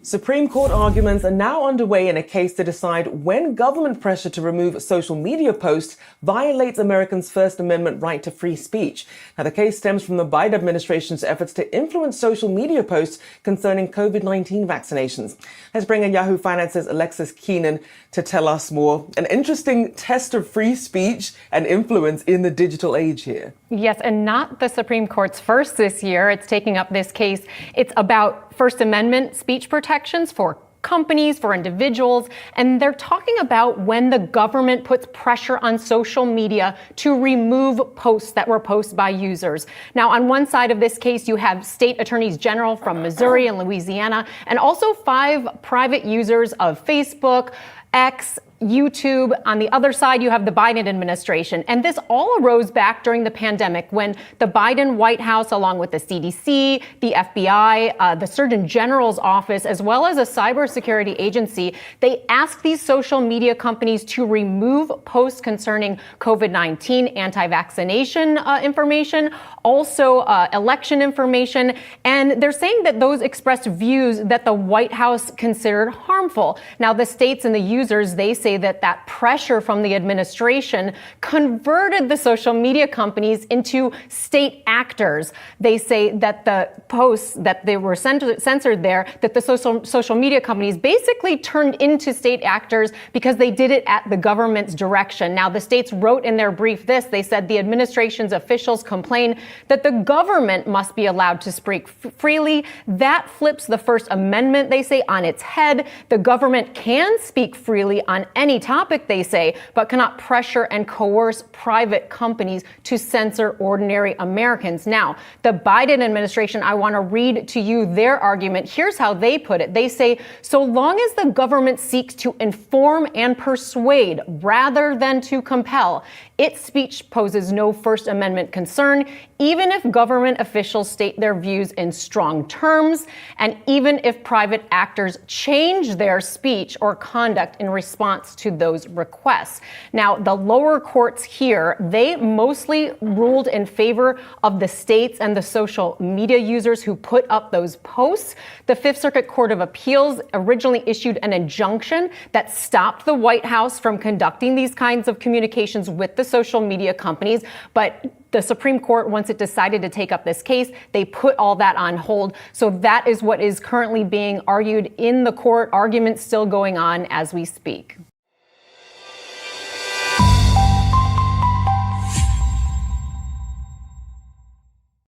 Supreme Court arguments are now underway in a case to decide when government pressure to remove social media posts violates Americans' First Amendment right to free speech. Now, the case stems from the Biden administration's efforts to influence social media posts concerning COVID-19 vaccinations. Let's bring in Yahoo Finance's Alexis Keenan to tell us more. An interesting test of free speech and influence in the digital age here. Yes, and not the Supreme Court's first this year. It's taking up this case. It's about First Amendment speech protections for companies, for individuals, and they're talking about when the government puts pressure on social media to remove posts that were posted by users. Now, on one side of this case, you have state attorneys general from Missouri and Louisiana, and also 5 private users of Facebook, X, YouTube. On the other side, you have the Biden administration. And this all arose back during the pandemic when the Biden White House, along with the CDC, the FBI, the Surgeon General's office, as well as a cybersecurity agency, they asked these social media companies to remove posts concerning COVID-19, anti-vaccination information, also election information. And they're saying that those expressed views that the White House considered harmful. Now, the states and the users, they say that pressure from the administration converted the social media companies into state actors. They say that the posts that they were censored there, that the social media companies basically turned into state actors because they did it at the government's direction. Now, the states wrote in their brief this. They said the administration's officials complain that the government must be allowed to speak freely. That flips the First Amendment, they say, on its head. The government can speak freely on any topic, they say, but cannot pressure and coerce private companies to censor ordinary Americans. Now, the Biden administration, I want to read to you their argument. Here's how they put it. They say, so long as the government seeks to inform and persuade rather than to compel, its speech poses no First Amendment concern, even if government officials state their views in strong terms, and even if private actors change their speech or conduct in response to those requests. Now, the lower courts here, they mostly ruled in favor of the states and the social media users who put up those posts. The Fifth Circuit Court of Appeals originally issued an injunction that stopped the White House from conducting these kinds of communications with the social media companies, but the Supreme Court, once it decided to take up this case, they put all that on hold. So that is what is currently being argued in the court, arguments still going on as we speak.